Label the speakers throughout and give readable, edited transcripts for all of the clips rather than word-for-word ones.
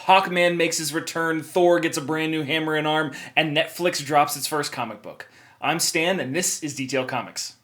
Speaker 1: Hawkman makes his return, Thor gets a brand new hammer and arm, and Netflix drops its first comic book. I'm Stan, and this is Detail Comics.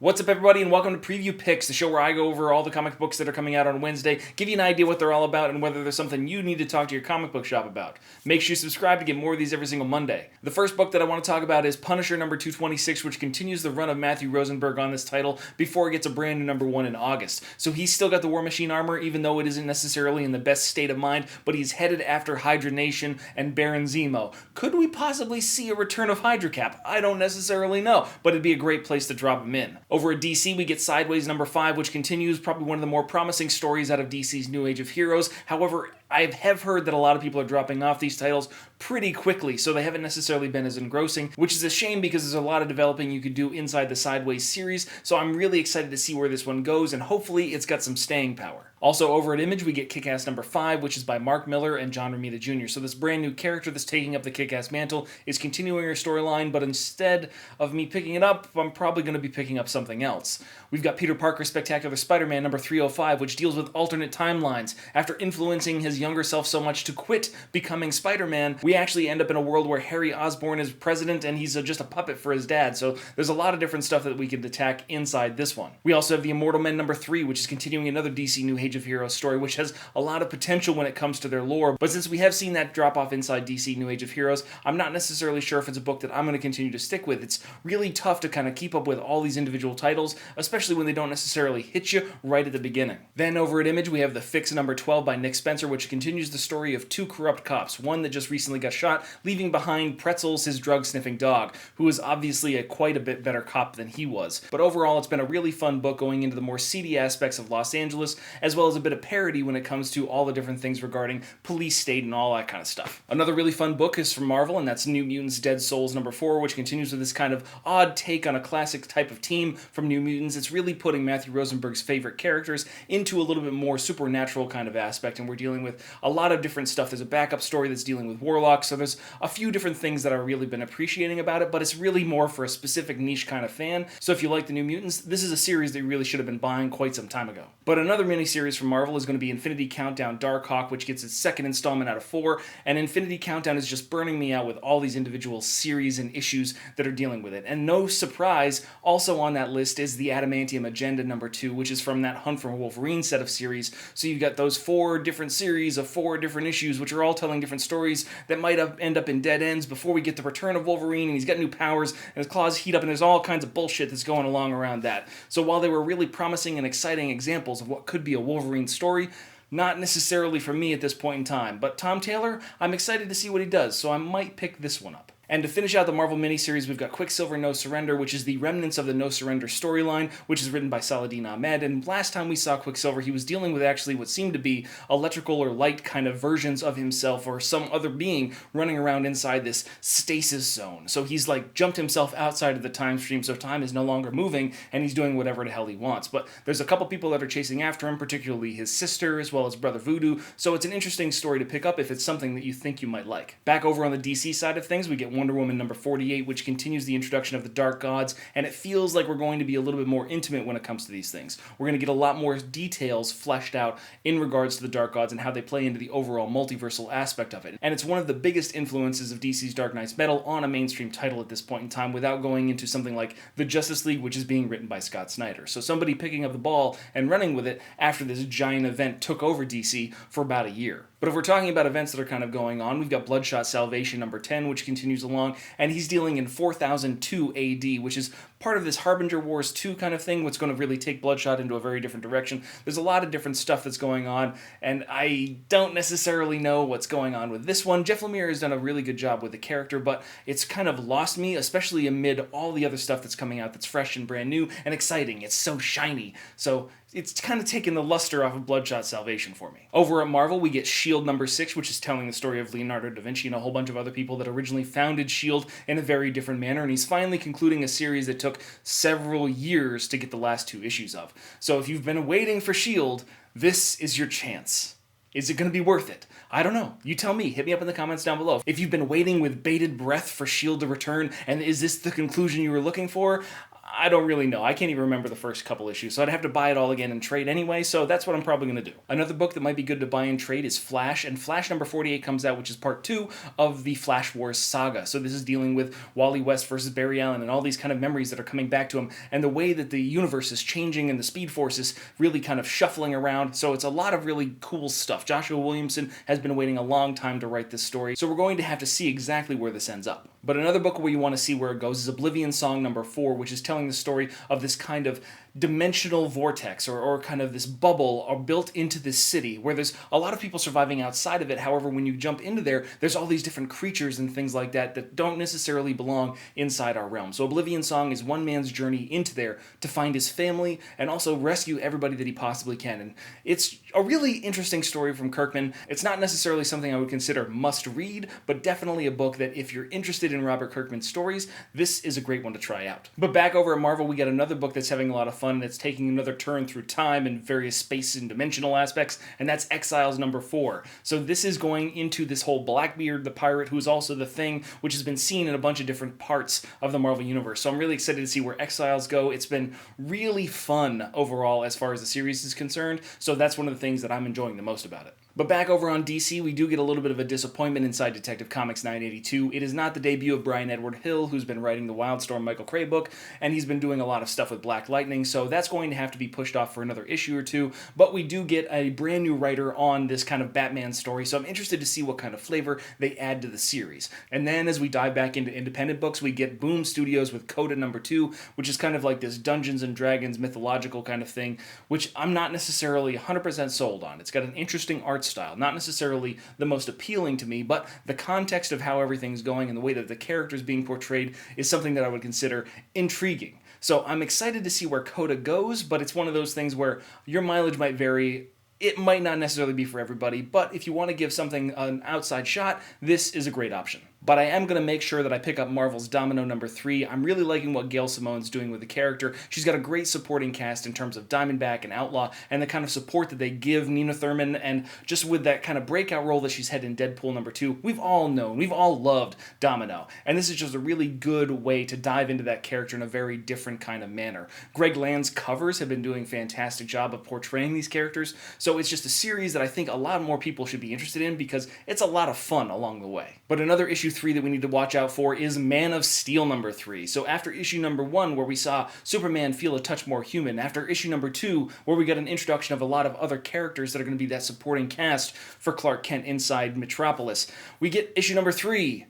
Speaker 1: What's up, everybody, and welcome to Preview Picks, the show where I go over all the comic books that are coming out on Wednesday, give you an idea what they're all about, and whether there's something you need to talk to your comic book shop about. Make sure you subscribe to get more of these every single Monday. The first book that I want to talk about is Punisher number 226, which continues the run of Matthew Rosenberg on this title before it gets a brand new number 1 in August. So he's still got the War Machine armor, even though it isn't necessarily in the best state of mind, but he's headed after Hydra Nation and Baron Zemo. Could we possibly see a return of Hydra Cap? I don't necessarily know, but it'd be a great place to drop him in. Over at DC, we get Sideways number 5, which continues probably one of the more promising stories out of DC's New Age of Heroes. However, I have heard that a lot of people are dropping off these titles pretty quickly, so they haven't necessarily been as engrossing, which is a shame because there's a lot of developing you could do inside the Sideways series, so I'm really excited to see where this one goes, and hopefully it's got some staying power. Also over at Image, we get Kick-Ass number 5, which is by Mark Miller and John Romita Jr. So this brand new character that's taking up the Kick-Ass mantle is continuing her storyline, but instead of me picking it up, I'm probably going to be picking up something else. We've got Peter Parker's Spectacular Spider-Man number 305, which deals with alternate timelines. After influencing his younger self so much to quit becoming Spider-Man, we actually end up in a world where Harry Osborn is president and he's just a puppet for his dad, so there's a lot of different stuff that we can attack inside this one. We also have The Immortal Men number 3, which is continuing another DC New Age of Heroes story, which has a lot of potential when it comes to their lore, but since we have seen that drop off inside DC New Age of Heroes, I'm not necessarily sure if it's a book that I'm going to continue to stick with. It's really tough to kind of keep up with all these individual titles, especially when they don't necessarily hit you right at the beginning. Then over at Image, we have The Fix number 12 by Nick Spencer, which continues the story of two corrupt cops, one that just recently got shot, leaving behind Pretzels, his drug-sniffing dog, who is obviously quite a bit better cop than he was. But overall, it's been a really fun book going into the more seedy aspects of Los Angeles, as well as a bit of parody when it comes to all the different things regarding police state and all that kind of stuff. Another really fun book is from Marvel, and that's New Mutants Dead Souls number 4, which continues with this kind of odd take on a classic type of team from New Mutants. It's really putting Matthew Rosenberg's favorite characters into a little bit more supernatural kind of aspect, and we're dealing with a lot of different stuff. There's a backup story that's dealing with Warlock, so there's a few different things that I've really been appreciating about it, but it's really more for a specific niche kind of fan. So if you like the New Mutants, this is a series that you really should have been buying quite some time ago. But another miniseries from Marvel is going to be Infinity Countdown Darkhawk, which gets its second installment out of 4, and Infinity Countdown is just burning me out with all these individual series and issues that are dealing with it. And no surprise, also on that list is the Adamantium Agenda number 2, which is from that Hunt for Wolverine set of series. So you've got those 4 different series of 4 different issues, which are all telling different stories that might end up in dead ends before we get the return of Wolverine, and he's got new powers, and his claws heat up, and there's all kinds of bullshit that's going along around that. So while they were really promising and exciting examples of what could be a Wolverine story, not necessarily for me at this point in time, but Tom Taylor, I'm excited to see what he does, so I might pick this one up. And to finish out the Marvel miniseries, we've got Quicksilver No Surrender, which is the remnants of the No Surrender storyline, which is written by Saladin Ahmed. And last time we saw Quicksilver, he was dealing with actually what seemed to be electrical or light kind of versions of himself or some other being running around inside this stasis zone. So he's like jumped himself outside of the time stream, so time is no longer moving, and he's doing whatever the hell he wants. But there's a couple people that are chasing after him, particularly his sister, as well as Brother Voodoo. So it's an interesting story to pick up if it's something that you think you might like. Back over on the DC side of things, we get Wonder Woman number 48, which continues the introduction of the Dark Gods, and it feels like we're going to be a little bit more intimate when it comes to these things. We're going to get a lot more details fleshed out in regards to the Dark Gods and how they play into the overall multiversal aspect of it. And it's one of the biggest influences of DC's Dark Knight's Metal on a mainstream title at this point in time without going into something like the Justice League, which is being written by Scott Snyder. So somebody picking up the ball and running with it after this giant event took over DC for about a year. But if we're talking about events that are kind of going on, we've got Bloodshot Salvation number 10, which continues along, and he's dealing in 4002 AD, which is part of this Harbinger Wars 2 kind of thing, what's going to really take Bloodshot into a very different direction. There's a lot of different stuff that's going on, and I don't necessarily know what's going on with this one. Jeff Lemire has done a really good job with the character, but it's kind of lost me, especially amid all the other stuff that's coming out that's fresh and brand new and exciting. It's so shiny. So it's kind of taken the luster off of Bloodshot Salvation for me. Over at Marvel, we get S.H.I.E.L.D. number 6, which is telling the story of Leonardo da Vinci and a whole bunch of other people that originally founded S.H.I.E.L.D. in a very different manner, and he's finally concluding a series that took several years to get the last 2 issues of. So if you've been waiting for S.H.I.E.L.D., this is your chance. Is it going to be worth it? I don't know. You tell me. Hit me up in the comments down below. If you've been waiting with bated breath for S.H.I.E.L.D. to return, and is this the conclusion you were looking for? I don't really know. I can't even remember the first couple issues, so I'd have to buy it all again and trade anyway, so that's what I'm probably going to do. Another book that might be good to buy and trade is Flash, and Flash number 48 comes out, which is part 2 of the Flash Wars saga. So this is dealing with Wally West versus Barry Allen and all these kind of memories that are coming back to him, and the way that the universe is changing and the Speed Force is really kind of shuffling around, so it's a lot of really cool stuff. Joshua Williamson has been waiting a long time to write this story, so we're going to have to see exactly where this ends up. But another book where you want to see where it goes is Oblivion Song number 4, which is telling the story of this kind of dimensional vortex or kind of this bubble are built into this city where there's a lot of people surviving outside of it. However, when you jump into there's all these different creatures and things like that that don't necessarily belong inside our realm. So Oblivion Song is one man's journey into there to find his family and also rescue everybody that he possibly can. And it's a really interesting story from Kirkman. It's not necessarily something I would consider must read, but definitely a book that if you're interested in Robert Kirkman's stories, this is a great one to try out. But back over at Marvel, we got another book that's having a lot of fun. That's taking another turn through time and various space and dimensional aspects, and that's Exiles number 4. So this is going into this whole Blackbeard the pirate, who is also the Thing, which has been seen in a bunch of different parts of the Marvel Universe. So I'm really excited to see where Exiles go. It's been really fun overall as far as the series is concerned, so that's one of the things that I'm enjoying the most about it. But back over on DC, we do get a little bit of a disappointment inside Detective Comics 982. It is not the debut of Brian Edward Hill, who's been writing the Wildstorm Michael Cray book, and he's been doing a lot of stuff with Black Lightning, so that's going to have to be pushed off for another issue or two. But we do get a brand new writer on this kind of Batman story, so I'm interested to see what kind of flavor they add to the series. And then as we dive back into independent books, we get Boom Studios with Coda number 2, which is kind of like this Dungeons and Dragons mythological kind of thing, which I'm not necessarily 100% sold on. It's got an interesting art style, not necessarily the most appealing to me, but the context of how everything's going and the way that the character's being portrayed is something that I would consider intriguing. So I'm excited to see where Coda goes, but it's one of those things where your mileage might vary. It might not necessarily be for everybody, but if you want to give something an outside shot, this is a great option. But I am going to make sure that I pick up Marvel's Domino number 3. I'm really liking what Gail Simone's doing with the character. She's got a great supporting cast in terms of Diamondback and Outlaw, and the kind of support that they give Nina Thurman, and just with that kind of breakout role that she's had in Deadpool number 2, we've all loved Domino. And this is just a really good way to dive into that character in a very different kind of manner. Greg Land's covers have been doing a fantastic job of portraying these characters, so it's just a series that I think a lot more people should be interested in because it's a lot of fun along the way. But another issue 3 that we need to watch out for is Man of Steel number 3. So after issue number 1, where we saw Superman feel a touch more human, after issue number 2, where we got an introduction of a lot of other characters that are going to be that supporting cast for Clark Kent inside Metropolis, we get issue number 3.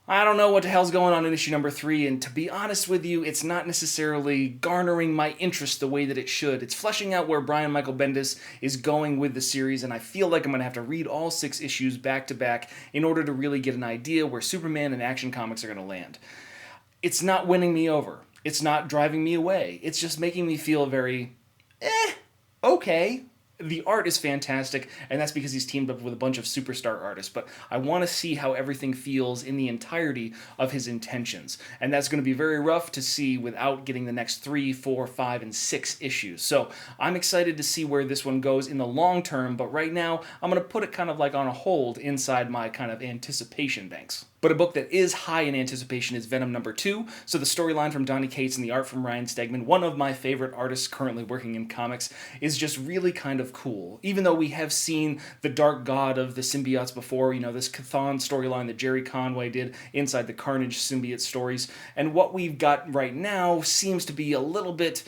Speaker 1: I don't know what the hell's going on in issue number 3, and to be honest with you, it's not necessarily garnering my interest the way that it should. It's fleshing out where Brian Michael Bendis is going with the series, and I feel like I'm going to have to read all 6 issues back to back in order to really get an idea where Superman and Action Comics are going to land. It's not winning me over. It's not driving me away. It's just making me feel very, okay. The art is fantastic, and that's because he's teamed up with a bunch of superstar artists, but I want to see how everything feels in the entirety of his intentions, and that's going to be very rough to see without getting the next 3, 4, 5, and 6 issues. So I'm excited to see where this one goes in the long term, but right now I'm going to put it kind of like on a hold inside my kind of anticipation banks. But a book that is high in anticipation is Venom number 2. So the storyline from Donny Cates and the art from Ryan Stegman, one of my favorite artists currently working in comics, is just really kind of cool. Even though we have seen the Dark God of the symbiotes before, this Chthon storyline that Jerry Conway did inside the Carnage symbiote stories, and what we've got right now seems to be a little bit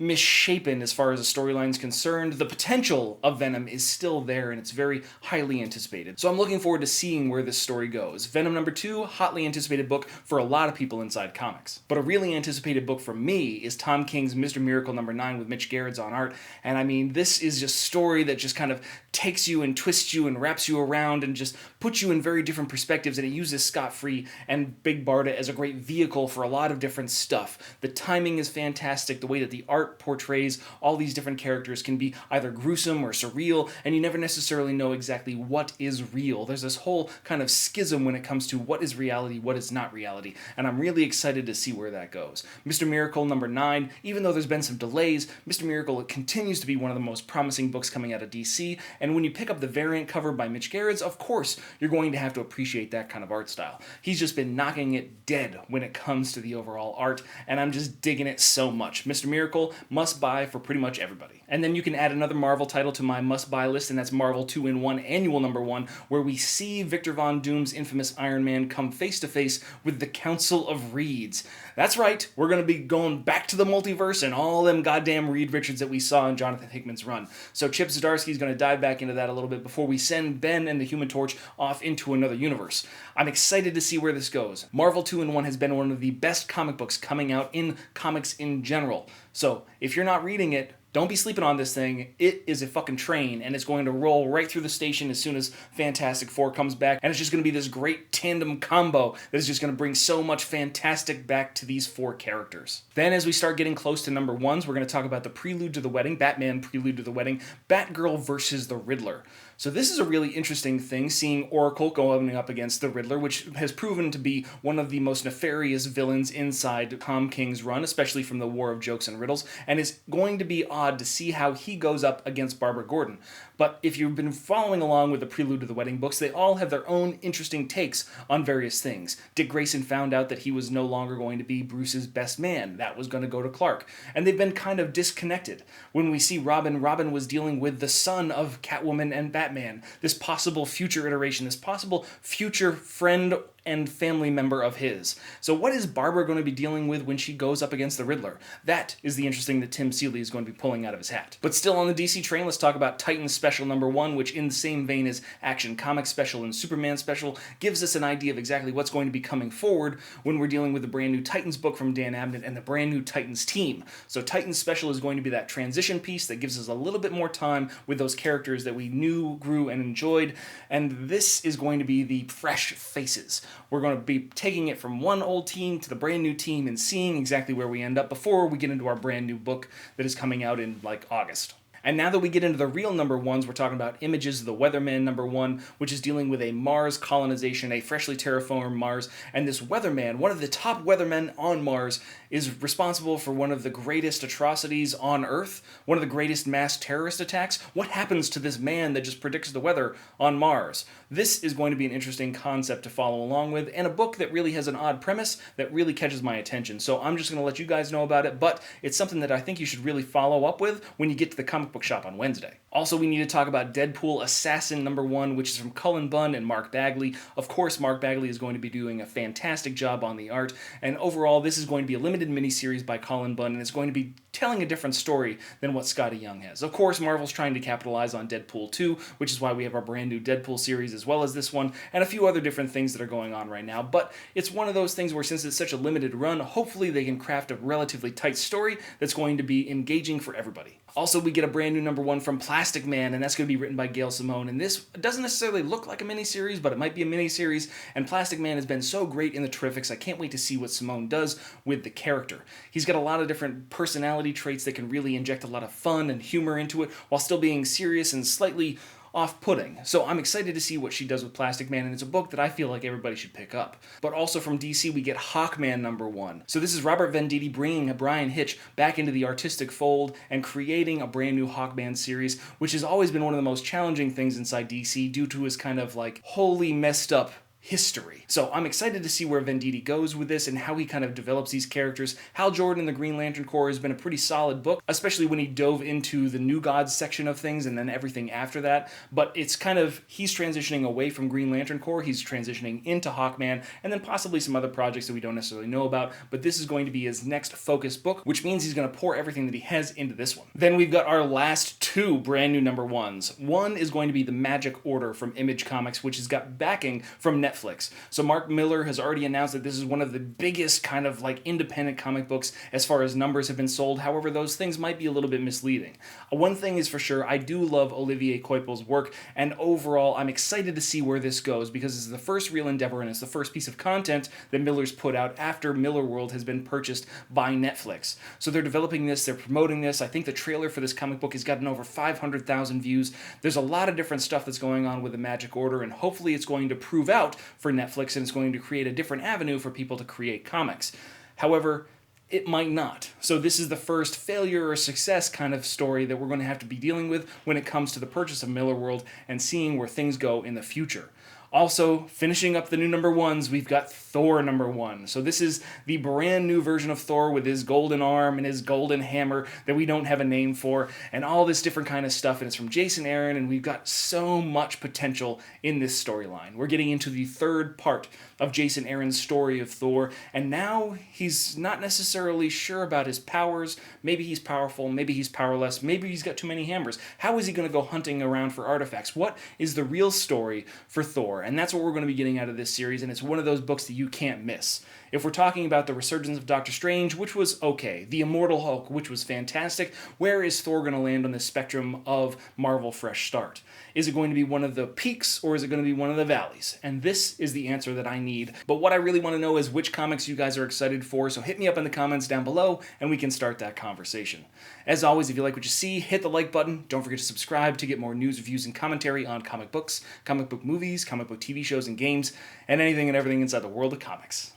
Speaker 1: misshapen as far as the storyline is concerned. The potential of Venom is still there, and it's very highly anticipated. So I'm looking forward to seeing where this story goes. Venom number 2, hotly anticipated book for a lot of people inside comics. But a really anticipated book for me is Tom King's Mr. Miracle number 9 with Mitch Gerrard's on art. And I mean, this is just a story that just kind of takes you and twists you and wraps you around and just puts you in very different perspectives, and it uses Scott Free and Big Barda as a great vehicle for a lot of different stuff. The timing is fantastic. The way that the art art portrays all these different characters can be either gruesome or surreal, and you never necessarily know exactly what is real. There's this whole kind of schism when it comes to what is reality, what is not reality, and I'm really excited to see where that goes. Mr. Miracle number 9, even though there's been some delays, Mr. Miracle continues to be one of the most promising books coming out of DC, and when you pick up the variant cover by Mitch Gerads, of course, you're going to have to appreciate that kind of art style. He's just been knocking it dead when it comes to the overall art, and I'm just digging it so much. Mr. Miracle, must buy for pretty much everybody. And then you can add another Marvel title to my must buy list, and that's Marvel 2-in-1 Annual number 1, where we see Victor Von Doom's infamous Iron Man come face to face with the Council of Reeds. That's right, we're going to be going back to the multiverse and all them goddamn Reed Richards that we saw in Jonathan Hickman's run. So Chip Zdarsky's going to dive back into that a little bit before we send Ben and the Human Torch off into another universe. I'm excited to see where this goes. Marvel 2-in-1 has been one of the best comic books coming out in comics in general. So if you're not reading it, don't be sleeping on this thing. It is a fucking train, and it's going to roll right through the station as soon as Fantastic Four comes back, and it's just going to be this great tandem combo that is just going to bring so much fantastic back to these 4 characters. Then as we start getting close to number 1s, we're going to talk about the Prelude to the Wedding, Batman Prelude to the Wedding, Batgirl versus the Riddler. So this is a really interesting thing, seeing Oracle going up against the Riddler, which has proven to be one of the most nefarious villains inside Tom King's run, especially from the War of Jokes and Riddles, and it's going to be odd to see how he goes up against Barbara Gordon. But if you've been following along with the Prelude to the Wedding books, they all have their own interesting takes on various things. Dick Grayson found out that he was no longer going to be Bruce's best man. That was going to go to Clark. And they've been kind of disconnected. When we see Robin was dealing with the son of Catwoman and Batman, this possible future iteration, this possible future friend and family member of his. So what is Barbara going to be dealing with when she goes up against the Riddler? That is the interesting that Tim Seeley is going to be pulling out of his hat. But still on the DC train, let's talk about Titans Special number 1, which in the same vein as Action Comics Special and Superman Special, gives us an idea of exactly what's going to be coming forward when we're dealing with the brand new Titans book from Dan Abnett and the brand new Titans team. So Titans Special is going to be that transition piece that gives us a little bit more time with those characters that we knew, grew, and enjoyed, and this is going to be the fresh faces. We're going to be taking it from one old team to the brand new team and seeing exactly where we end up before we get into our brand new book that is coming out in like August. And now that we get into the real number 1s, we're talking about Images of the Weatherman number 1, which is dealing with a Mars colonization, a freshly terraformed Mars, and this weatherman, one of the top weathermen on Mars, is responsible for one of the greatest atrocities on Earth, one of the greatest mass terrorist attacks. What happens to this man that just predicts the weather on Mars? This is going to be an interesting concept to follow along with, and a book that really has an odd premise that really catches my attention. So I'm just going to let you guys know about it, but it's something that I think you should really follow up with when you get to the comic book shop on Wednesday. Also, we need to talk about Deadpool Assassin number 1, which is from Cullen, Bunn, and Mark Bagley. Of course, Mark Bagley is going to be doing a fantastic job on the art, and overall, this is going to be a limited miniseries by Cullen Bunn, and it's going to be telling a different story than what Scotty Young has. Of course, Marvel's trying to capitalize on Deadpool 2, which is why we have our brand new Deadpool series as well as this one, and a few other different things that are going on right now, but it's one of those things where since it's such a limited run, hopefully they can craft a relatively tight story that's going to be engaging for everybody. Also, we get a brand new number 1 from Plastic Man, and that's going to be written by Gail Simone, and this doesn't necessarily look like a miniseries, but it might be a miniseries, and Plastic Man has been so great in the Terrifics, I can't wait to see what Simone does with the character. He's got a lot of different personality traits that can really inject a lot of fun and humor into it, while still being serious and slightly off-putting. So I'm excited to see what she does with Plastic Man, and it's a book that I feel like everybody should pick up. But also from DC, we get Hawkman number 1. So this is Robert Venditti bringing Brian Hitch back into the artistic fold and creating a brand new Hawkman series, which has always been one of the most challenging things inside DC due to his kind of like wholly messed up history. So I'm excited to see where Venditti goes with this and how he kind of develops these characters. Hal Jordan and the Green Lantern Corps has been a pretty solid book, especially when he dove into the New Gods section of things and then everything after that. But it's kind of, he's transitioning away from Green Lantern Corps, he's transitioning into Hawkman, and then possibly some other projects that we don't necessarily know about. But this is going to be his next focus book, which means he's going to pour everything that he has into this one. Then we've got our last 2 brand new number 1s. One is going to be the Magic Order from Image Comics, which has got backing from Netflix. So Mark Miller has already announced that this is one of the biggest kind of like independent comic books as far as numbers have been sold. However, those things might be a little bit misleading. One thing is for sure, I do love Olivier Coipel's work, and overall I'm excited to see where this goes because it's the first real endeavor and it's the first piece of content that Miller's put out after Millarworld has been purchased by Netflix. So they're developing this, they're promoting this. I think the trailer for this comic book has gotten over 500,000 views. There's a lot of different stuff that's going on with the Magic Order, and hopefully it's going to prove out for Netflix and it's going to create a different avenue for people to create comics. However, it might not. So this is the first failure or success kind of story that we're going to have to be dealing with when it comes to the purchase of Millarworld and seeing where things go in the future. Also, finishing up the new number ones, we've got Thor number 1. So this is the brand new version of Thor with his golden arm and his golden hammer that we don't have a name for, and all this different kind of stuff, and it's from Jason Aaron, and we've got so much potential in this storyline. We're getting into the third part of Jason Aaron's story of Thor, and now he's not necessarily sure about his powers. Maybe he's powerful, maybe he's powerless, maybe he's got too many hammers. How is he going to go hunting around for artifacts? What is the real story for Thor? And that's what we're going to be getting out of this series, and it's one of those books that you can't miss. If we're talking about the resurgence of Doctor Strange, which was okay, the Immortal Hulk, which was fantastic, where is Thor going to land on the spectrum of Marvel Fresh Start? Is it going to be one of the peaks, or is it going to be one of the valleys? And this is the answer that I need. But what I really want to know is which comics you guys are excited for, so hit me up in the comments down below, and we can start that conversation. As always, if you like what you see, hit the like button. Don't forget to subscribe to get more news, reviews, and commentary on comic books, comic book movies, comic book TV shows and games, and anything and everything inside the world of comics.